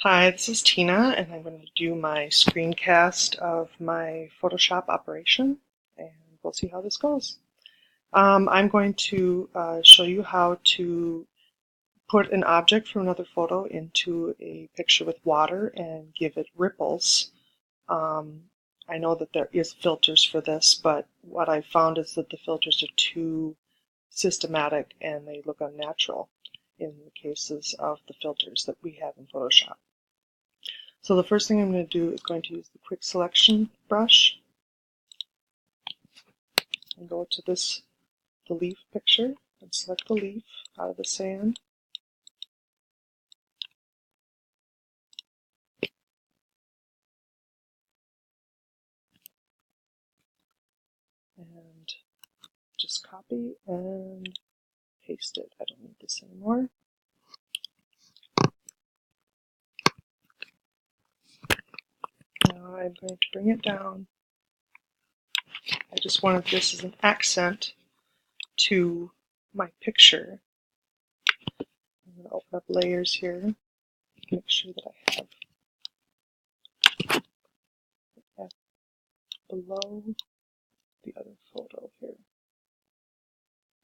Hi, this is Tina, and I'm going to do my screencast of my Photoshop operation, and we'll see how this goes. I'm going to show you how to put an object from another photo into a picture with water and give it ripples. I know that there is filters for this, but what I've found is that the filters are too systematic and they look unnatural in the cases of the filters that we have in Photoshop. So the first thing I'm going to do is going to use the quick selection brush and go to the leaf picture and select the leaf out of the sand. And just copy and paste it. I don't need this anymore. Now I'm going to bring it down. I just wanted this as an accent to my picture. I'm going to open up layers here, make sure that I have that below the other photo here.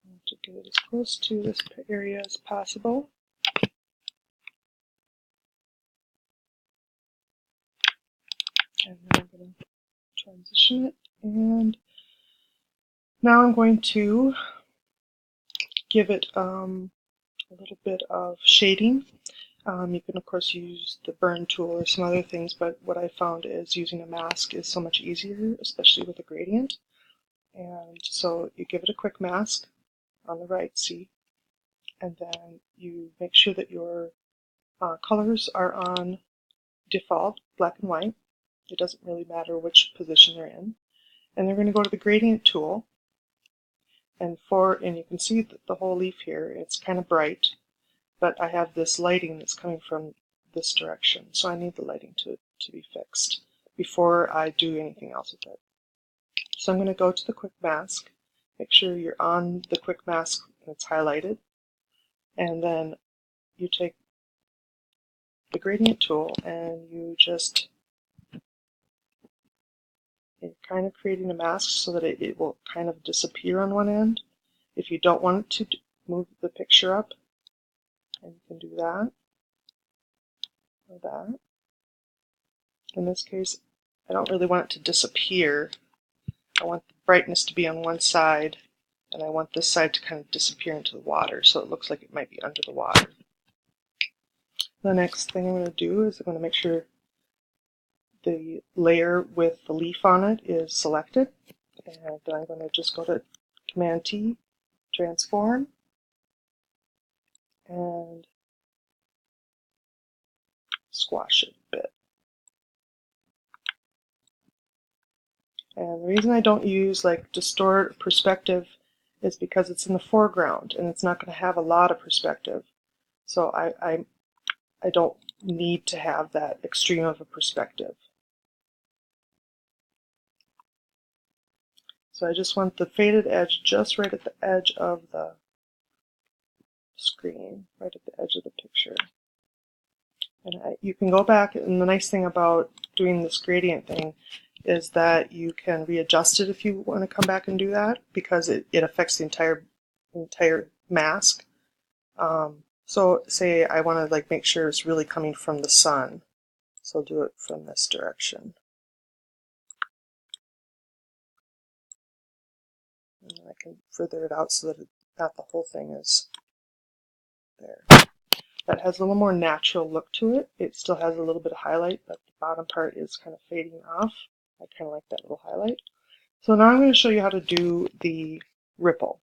I want to get it as close to this area as possible. And then I'm going to transition it, and now I'm going to give it a little bit of shading. You can of course use the burn tool or some other things, but what I found is using a mask is so much easier, especially with a gradient. And so you give it a quick mask on the right, see, and then you make sure that your colors are on default, black and white. It doesn't really matter which position they're in. And they're going to go to the gradient tool, and you can see the whole leaf here. It's kind of bright, but I have this lighting that's coming from this direction, so I need the lighting to be fixed before I do anything else with it. So I'm going to go to the quick mask, make sure you're on the quick mask and it's highlighted, and then you take the gradient tool and you're kind of creating a mask so that it will kind of disappear on one end. If you don't want it to, move the picture up, and you can do that or that. In this case, I don't really want it to disappear. I want the brightness to be on one side, and I want this side to kind of disappear into the water, so it looks like it might be under the water. The next thing I'm going to do is I'm going to make sure the layer with the leaf on it is selected, and then I'm going to just go to Command-T, transform, and squash it a bit. And the reason I don't use like distort perspective is because it's in the foreground and it's not going to have a lot of perspective. So I don't need to have that extreme of a perspective. So I just want the faded edge just right at the edge of the screen, right at the edge of the picture. And you can go back, and the nice thing about doing this gradient thing is that you can readjust it if you want to come back and do that, because it affects the entire mask. So say I want to like make sure it's really coming from the sun, so I'll do it from this direction. And then I can further it out so that not the whole thing is there. That has a little more natural look to it. It still has a little bit of highlight, but the bottom part is kind of fading off. I kind of like that little highlight. So now I'm going to show you how to do the ripple.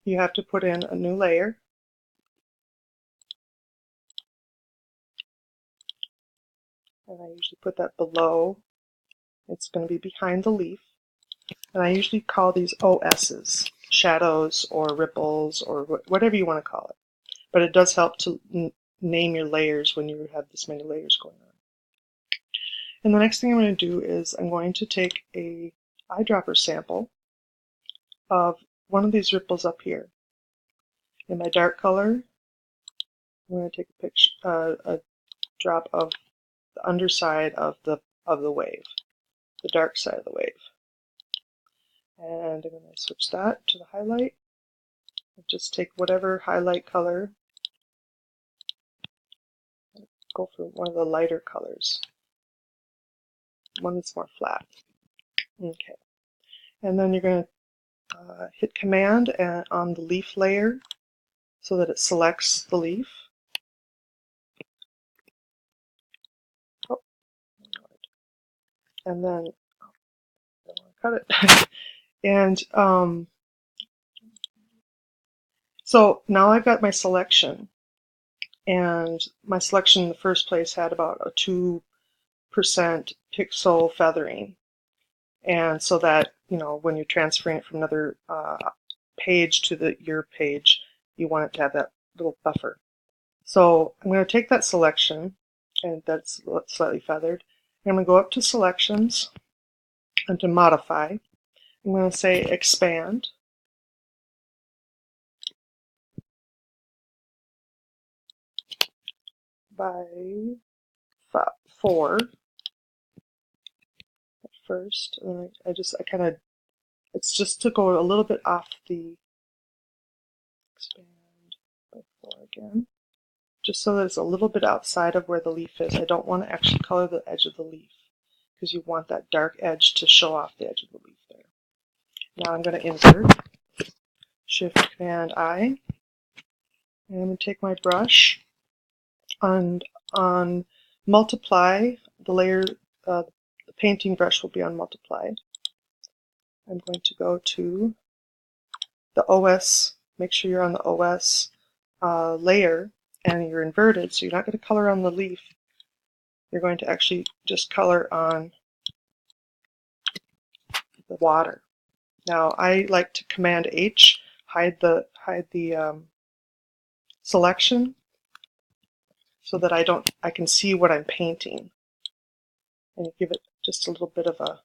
You have to put in a new layer. And I usually put that below. It's going to be behind the leaf. And I usually call these OSs, shadows or ripples or whatever you want to call it. But it does help to name your layers when you have this many layers going on. And the next thing I'm going to do is I'm going to take a eyedropper sample of one of these ripples up here. In my dark color, I'm going to take a drop of the underside of the wave, the dark side of the wave. And I'm going to switch that to the highlight. Just take whatever highlight color, go for one of the lighter colors, one that's more flat. Okay, and then you're going to hit Command on the leaf layer so that it selects the leaf. Oh, and then I don't want to cut it. And so now I've got my selection, and my selection in the first place had about a 2% pixel feathering. And so that, you know, when you're transferring it from another page to your page, you want it to have that little buffer. So I'm going to take that selection, and that's slightly feathered, and I'm going to go up to Selections and to Modify. I'm going to say Expand. By 4 at first, and I kind of, it's just to go a little bit off the, expand by 4 again, just so that it's a little bit outside of where the leaf is. I don't want to actually color the edge of the leaf because you want that dark edge to show off the edge of the leaf there. Now I'm going to invert, Shift Command I, and I'm going to take my brush and on multiply, the layer, the painting brush will be on multiply. I'm going to go to the OS, make sure you're on the OS layer and you're inverted, so you're not going to color on the leaf. You're going to actually just color on the water. Now I like to Command H, hide the selection so that I can see what I'm painting, and you give it just a little bit of a,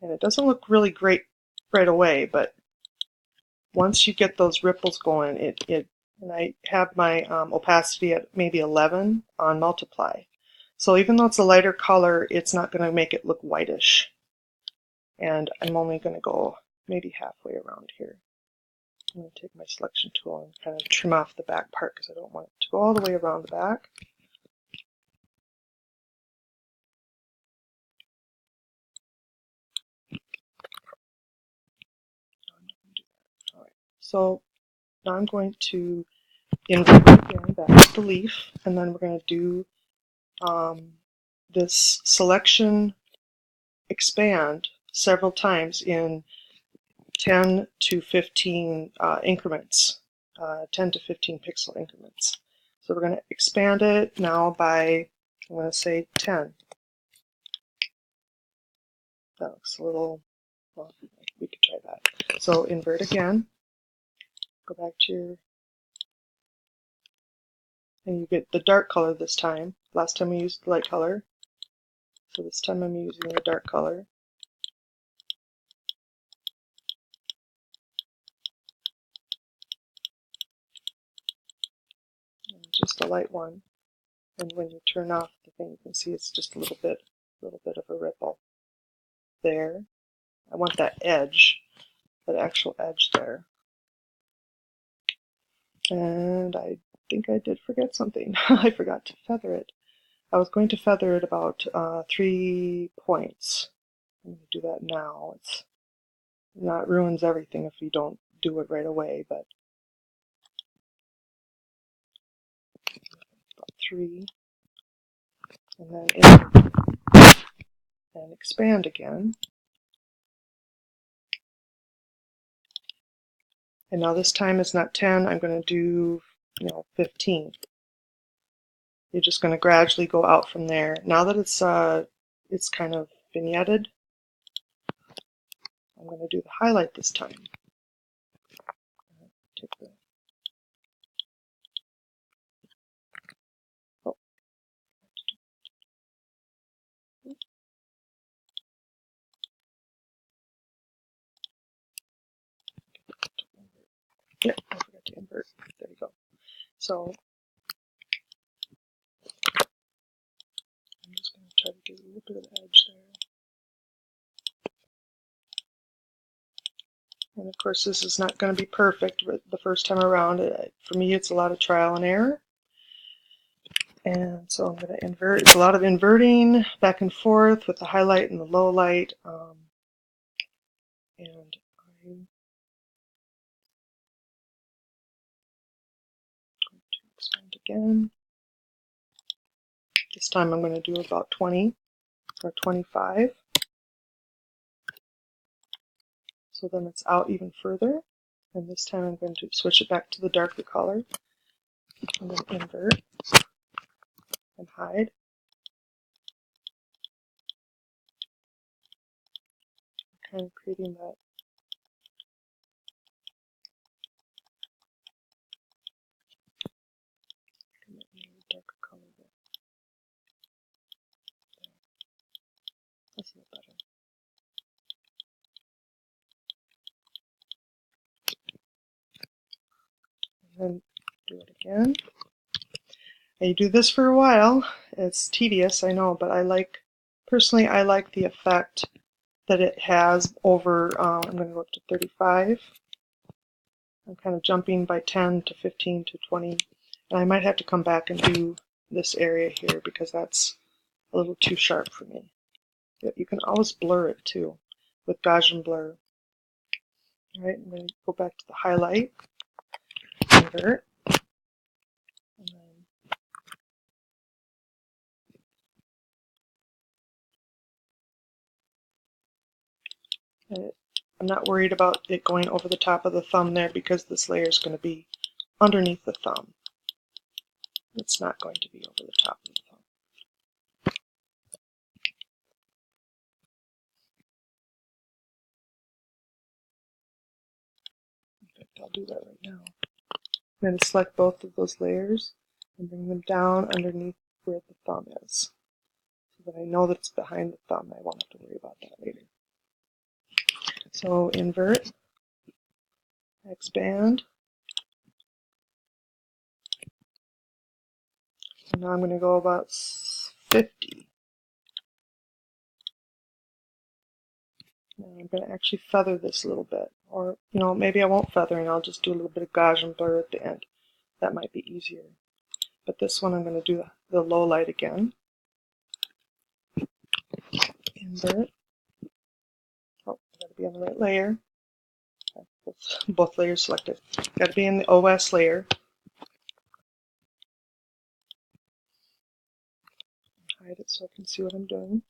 and it doesn't look really great right away, but once you get those ripples going, and I have my opacity at maybe 11 on multiply. So even though it's a lighter color, it's not going to make it look whitish. And I'm only going to go maybe halfway around here. I'm going to take my selection tool and kind of trim off the back part because I don't want it to go all the way around the back. All right. So now I'm going to invert again back to the leaf, and then we're going to do this selection expand several times in 10 to 15 increments, 10 to 15 pixel increments. So we're going to expand it now by, I'm going to say 10. That looks a little, well, we could try that. So invert again, go back to your, and you get the dark color this time. Last time we used the light color, so this time I'm using the dark color. And just a light one. And when you turn off the thing, you can see it's just a little bit of a ripple there. I want that edge, that actual edge there. And I think I did forget something. I forgot to feather it. I was going to feather it about 3 points. I'm going to do that now. It's not ruins everything if you don't do it right away, but about 3, and then and expand again. And now this time it's not 10. I'm going to do 15. You're just going to gradually go out from there. Now that it's kind of vignetted, I'm going to do the highlight this time. Take the, oh. Yeah, I forgot to invert. There you go. So try to get a little bit of the edge there. And of course this is not going to be perfect the first time around. For me it's a lot of trial and error. And so I'm going to invert. It's a lot of inverting back and forth with the highlight and the low light. And I'm going to expand again. This time I'm going to do about 20 or 25. So then it's out even further. And this time I'm going to switch it back to the darker color. And then invert and hide. Kind of creating that darker color there. That's a little better. And then do it again. And you do this for a while. It's tedious, I know, but personally I like the effect that it has over, I'm going to go up to 35. I'm kind of jumping by 10 to 15 to 20. And I might have to come back and do this area here because that's a little too sharp for me. You can always blur it too with Gaussian blur. Alright, I'm going to go back to the highlight, invert, and then I'm not worried about it going over the top of the thumb there because this layer is going to be underneath the thumb. It's not going to be over the top of the thumb. In fact, I'll do that right now. I'm going to select both of those layers and bring them down underneath where the thumb is. So that I know that it's behind the thumb. I won't have to worry about that later. So invert, expand. And now I'm going to go about 50. Now I'm going to actually feather this a little bit. Or, maybe I won't feather and I'll just do a little bit of Gaussian blur at the end. That might be easier. But this one I'm going to do the low light again. Invert. Oh, got to be on the right layer. Both layers selected. Got to be in the OS layer. Hide it so I can see what I'm doing.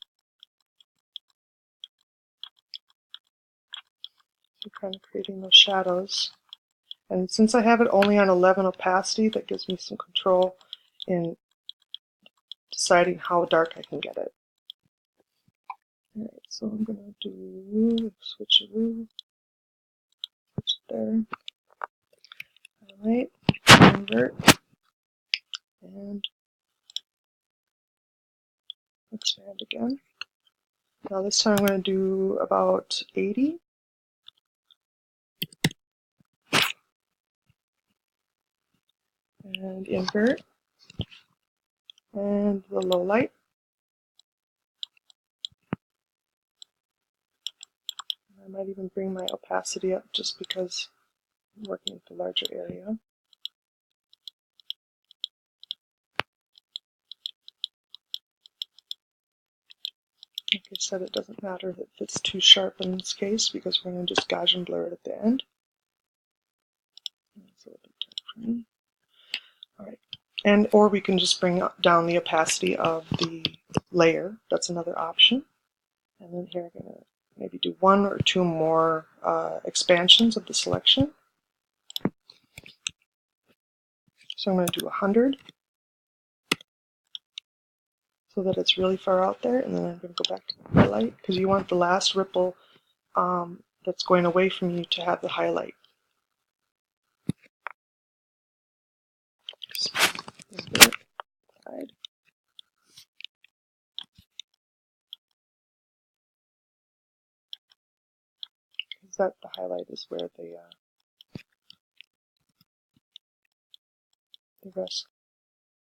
So kind of creating those shadows. And since I have it only on 11 opacity, that gives me some control in deciding how dark I can get it. Alright, so I'm going to do switcheroo. Switch it there. Highlight, invert, and expand again. Now this time I'm going to do about 80. And invert. And the low light. I might even bring my opacity up just because I'm working with the larger area. Like I said, it doesn't matter if it's too sharp in this case because we're going to just Gaussian blur it at the end. That's a little bit dark for me. Alright, or we can just bring down the opacity of the layer. That's another option. And then here I'm going to maybe do 1 or 2 more expansions of the selection. So I'm going to do 100 so that it's really far out there, and then I'm going to go back to the highlight because you want the last ripple that's going away from you to have the highlight. Hide. Because the highlight is where the rest